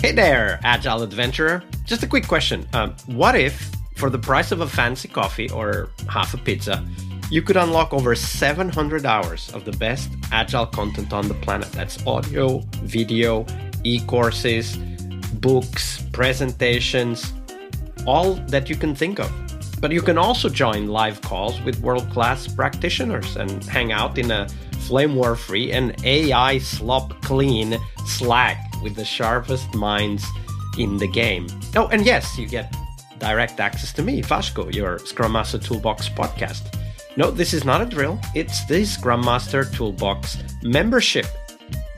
Hey there, Agile Adventurer. Just a quick question. What if, for the price of a fancy coffee or half a pizza, you could unlock over 700 hours of the best Agile content on the planet? That's audio, video, e-courses, books, presentations, all that you can think of. But you can also join live calls with world-class practitioners and hang out in a flame war-free and AI slop-clean Slack with the sharpest minds in the game. Oh, and yes, you get direct access to me, Vasco, your Scrum Master Toolbox podcast. No, this is not a drill. It's the Scrum Master Toolbox membership.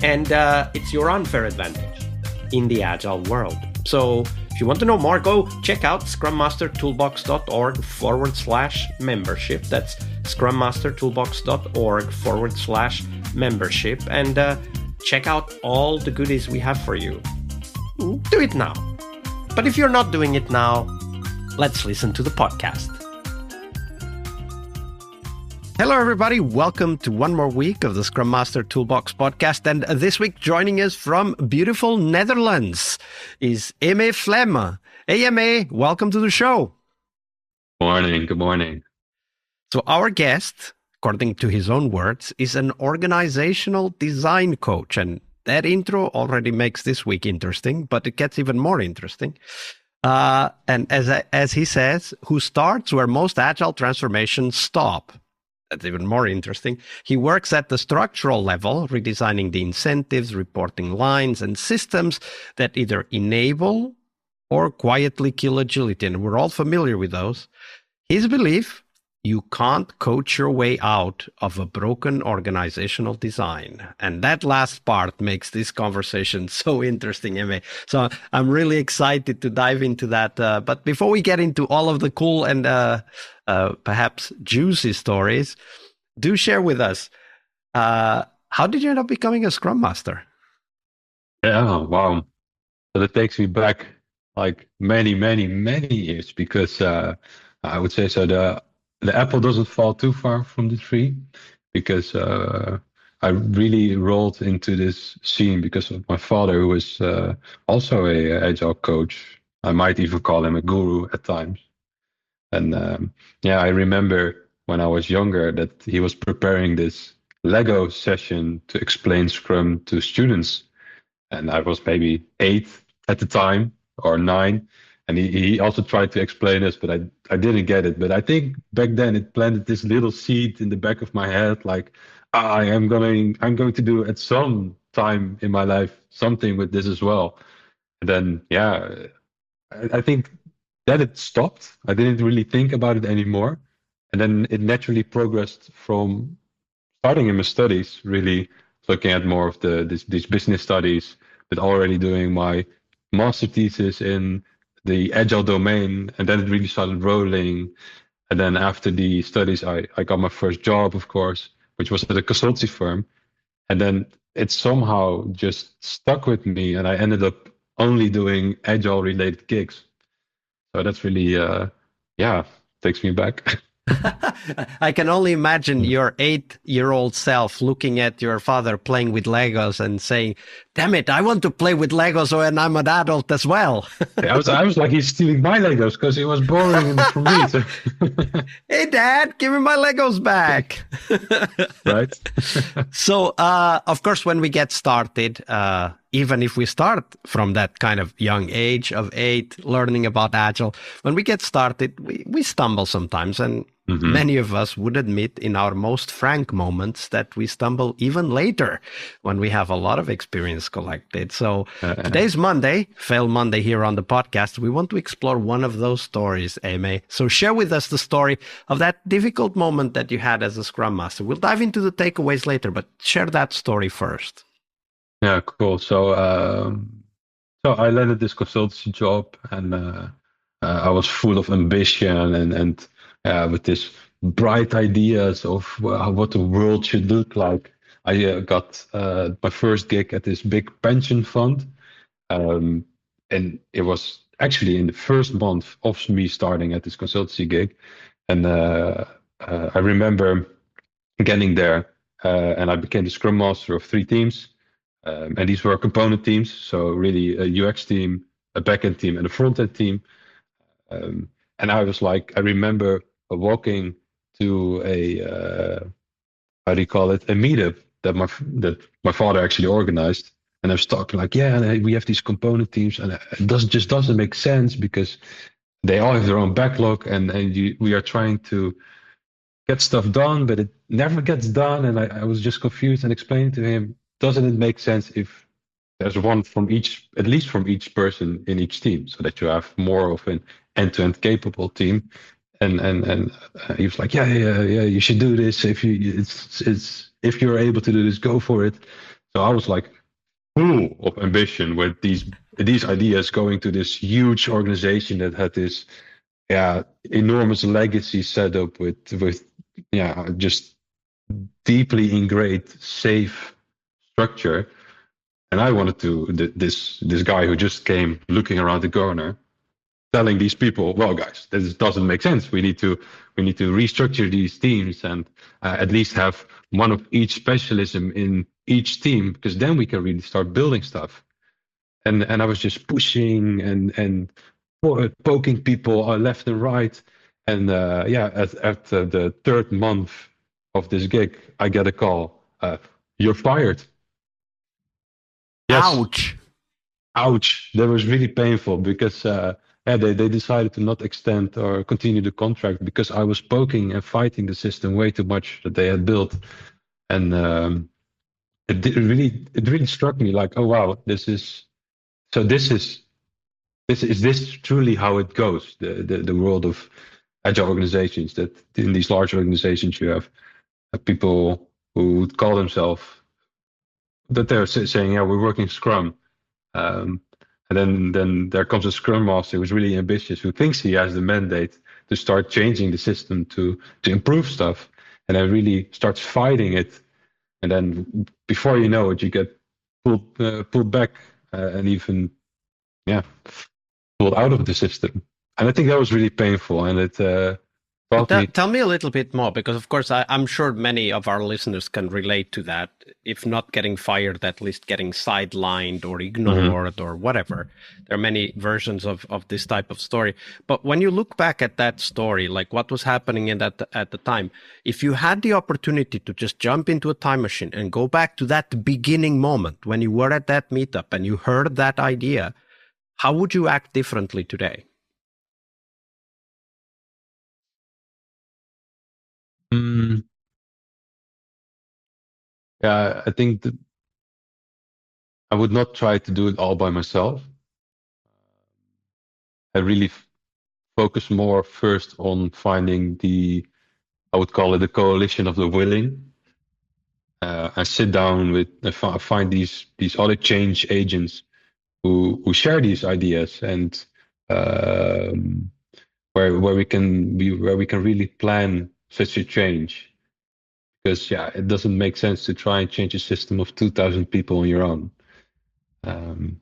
And it's your unfair advantage in the Agile world. So if you want to know more, go check out scrummastertoolbox.org/membership. That's scrummastertoolbox.org/membership. And check out all the goodies we have for you. Do it now. But if you're not doing it now, let's listen to the podcast. Hello, everybody. Welcome to one more week of the Scrum Master Toolbox podcast. And this week, joining us from beautiful Netherlands is Aimé Flemm. Hey, Aimé, welcome to the show. Good morning. So our guest, according to his own words, is an organizational design coach. And that intro already makes this week interesting, but it gets even more interesting. And as he says, who starts where most agile transformations stop. That's even more interesting. He works at the structural level, redesigning the incentives, reporting lines, and systems that either enable or quietly kill agility. And we're all familiar with those. His belief, you can't coach your way out of a broken organizational design. And that last part makes this conversation so interesting, Aimé. So I'm really excited to dive into that. But before we get into all of the cool and perhaps juicy stories, do share with us, how did you end up becoming a Scrum Master? Yeah, wow. So that takes me back like many years, because I would say so the apple doesn't fall too far from the tree, because I really rolled into this scene because of my father, who was also a agile coach. I might even call him a guru at times. And I remember when I was younger that he was preparing this Lego session to explain Scrum to students. And I was maybe 8 at the time, or 9. And he also tried to explain this, but I didn't get it. But I think back then it planted this little seed in the back of my head, like, I'm going to do at some time in my life something with this as well. And then, I think that it stopped. I didn't really think about it anymore. And then it naturally progressed from starting in my studies, really looking at more of these business studies, but already doing my master thesis in the agile domain. And then it really started rolling. And then after the studies, I got my first job, of course, which was at a consultancy firm. And then it somehow just stuck with me. And I ended up only doing agile related gigs. So that's really, takes me back. I can only imagine your 8-year-old self looking at your father playing with Legos and saying, damn it, I want to play with Legos when I'm an adult as well. I was like, he's stealing my Legos because it was boring for me. So. Hey, Dad, give me my Legos back. Right. So, of course, when we get started, even if we start from that kind of young age of 8, learning about Agile, when we get started, we stumble sometimes. And many of us would admit in our most frank moments that we stumble even later when we have a lot of experience collected. So today's Monday, Fail Monday here on the podcast. We want to explore one of those stories, Aimé. So share with us the story of that difficult moment that you had as a Scrum Master. We'll dive into the takeaways later, but share that story first. Yeah, cool. So I landed this consultancy job, and I was full of ambition and with this bright ideas of what the world should look like. I got my first gig at this big pension fund, and it was actually in the first month of me starting at this consultancy gig. And I remember getting there, and I became the Scrum Master of 3 teams. And these were component teams, so really a UX team, a backend team, and a front-end team. And I was like, I remember walking to a how do you call it, a meetup that my father actually organized, and I was talking like, yeah, and we have these component teams, and it doesn't make sense because they all have their own backlog, and we are trying to get stuff done, but it never gets done. And I was just confused and explaining to him, doesn't it make sense if there's one from each, at least from each person in each team, so that you have more of an end-to-end capable team? And he was like, yeah, you should do this. It's if you're able to do this, go for it. So I was like full of ambition with these ideas, going to this huge organization that had this enormous legacy set up with just deeply ingrained safe structure. And I wanted to this guy who just came looking around the corner, telling these people, well, guys, this doesn't make sense. We need to restructure these teams and at least have one of each specialism in each team, because then we can really start building stuff. And I was just pushing and poking people left and right. And at the third month of this gig, I get a call. You're fired. Yes. Ouch. Ouch. That was really painful because they decided to not extend or continue the contract because I was poking and fighting the system way too much that they had built. And it really struck me like, oh wow, this is this truly how it goes, the world of agile organizations, that in these large organizations you have people who call themselves that they're saying, yeah, we're working Scrum. And then there comes a Scrum Master who's really ambitious, who thinks he has the mandate to start changing the system to improve stuff, and then really starts fighting it. And then before you know it, you get pulled back and even pulled out of the system. And I think that was really painful, and it taught me. Tell me a little bit more, because of course I'm sure many of our listeners can relate to that. If not getting fired, at least getting sidelined or ignored or whatever. There are many versions of this type of story. But when you look back at that story, like what was happening in that at the time, if you had the opportunity to just jump into a time machine and go back to that beginning moment when you were at that meetup and you heard that idea, how would you act differently today? Yeah, I think that I would not try to do it all by myself. I really focus more first on finding I would call it the coalition of the willing. I sit down with, find these other change agents who share these ideas, and where we can really plan such a change. Because it doesn't make sense to try and change a system of 2,000 people on your own. You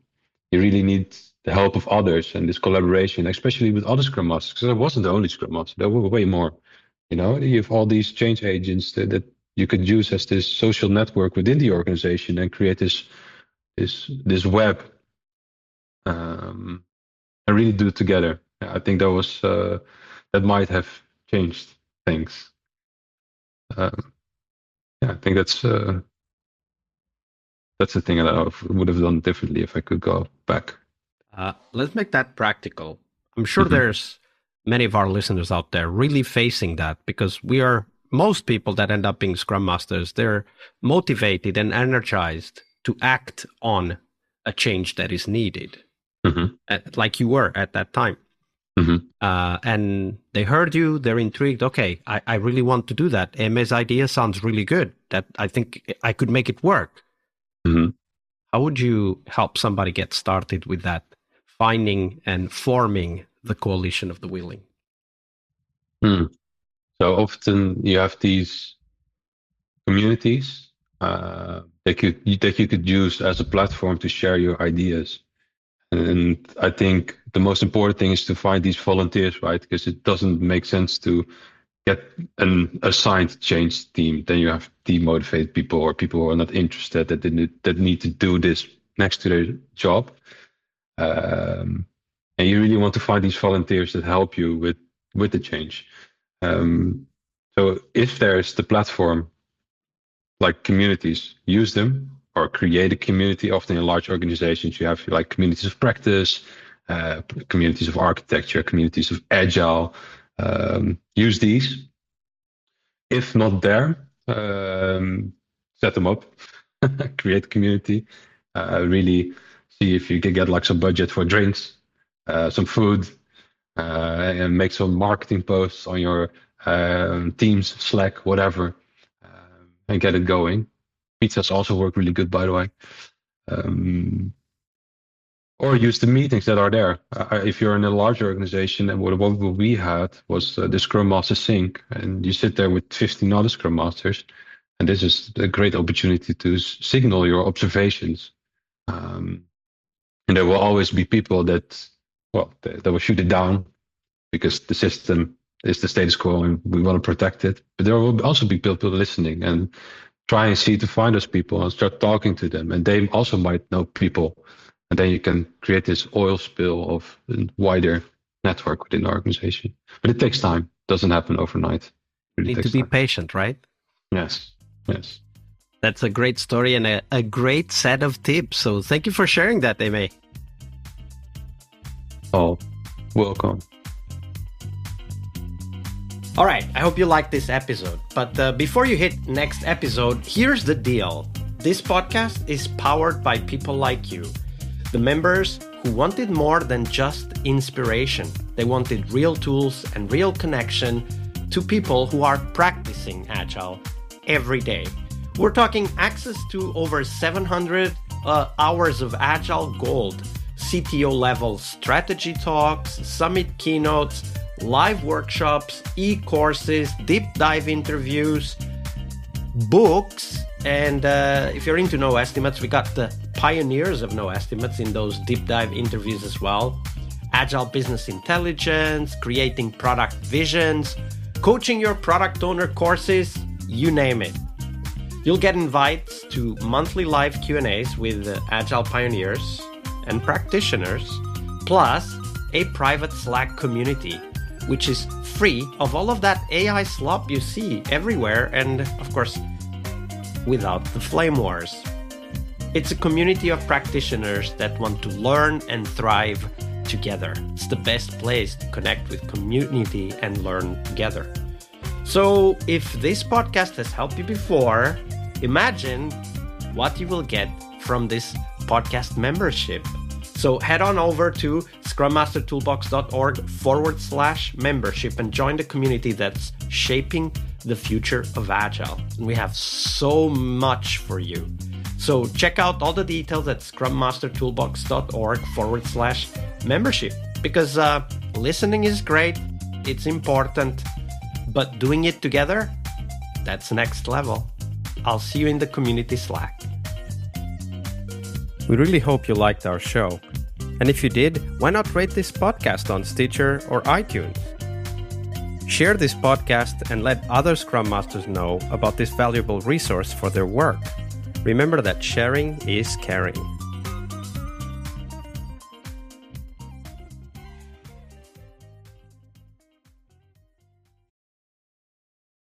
really need the help of others and this collaboration, especially with other Scrum Masters, because I wasn't the only Scrum Master. There were way more. You have all these change agents that you could use as this social network within the organization and create this web, and really do it together. I think that might have changed things. I think that's the thing that I would have done differently if I could go back. Let's make that practical. I'm sure there's many of our listeners out there really facing that, because most people that end up being Scrum Masters, they're motivated and energized to act on a change that is needed, like you were at that time. And they heard you, they're intrigued. Okay, I really want to do that. Aimé's idea sounds really good. That I think I could make it work. How would you help somebody get started with that, finding and forming the coalition of the willing? So often you have these communities that you could use as a platform to share your ideas. And I think the most important thing is to find these volunteers, right? Because it doesn't make sense to get an assigned change team, then you have demotivated people or people who are not interested that need to do this next to their job. And you really want to find these volunteers that help you with the change. So if there's the platform like communities, use them or create a community. Often in large organizations, you have like communities of practice, communities of architecture, communities of agile. Use these. If not there, set them up, create a community, really see if you can get like some budget for drinks, some food, and make some marketing posts on your Teams, Slack, whatever, and get it going. Pizzas also work really good, by the way. Or use the meetings that are there. If you're in a larger organization, and what we had was the Scrum Master Sync, and you sit there with 15 other Scrum Masters, and this is a great opportunity to signal your observations. And there will always be people that will shoot it down because the system is the status quo and we want to protect it. But there will also be people listening and try and see to find those people and start talking to them. And they also might know people. And then you can create this oil spill of a wider network within the organization. But it takes time. It doesn't happen overnight. You need to be patient, right? Yes. That's a great story and a great set of tips. So thank you for sharing that, Aimé. Oh, welcome. All right, I hope you liked this episode. But before you hit next episode, here's the deal. This podcast is powered by people like you, the members who wanted more than just inspiration. They wanted real tools and real connection to people who are practicing Agile every day. We're talking access to over 700 hours of Agile Gold, CTO level strategy talks, summit keynotes, live workshops, e-courses, deep dive interviews, books, and if you're into No Estimates, we got the pioneers of No Estimates in those deep dive interviews as well. Agile business intelligence, creating product visions, coaching your product owner courses, you name it. You'll get invites to monthly live Q&As with Agile pioneers and practitioners, plus a private Slack community, which is free of all of that AI slop you see everywhere, and of course, without the flame wars. It's a community of practitioners that want to learn and thrive together. It's the best place to connect with community and learn together. So if this podcast has helped you before, imagine what you will get from this podcast membership. So head on over to scrummastertoolbox.org/membership and join the community that's shaping the future of Agile. And we have so much for you. So check out all the details at scrummastertoolbox.org/membership, because listening is great, it's important, but doing it together, that's next level. I'll see you in the community Slack. We really hope you liked our show. And if you did, why not rate this podcast on Stitcher or iTunes? Share this podcast and let other Scrum Masters know about this valuable resource for their work. Remember that sharing is caring.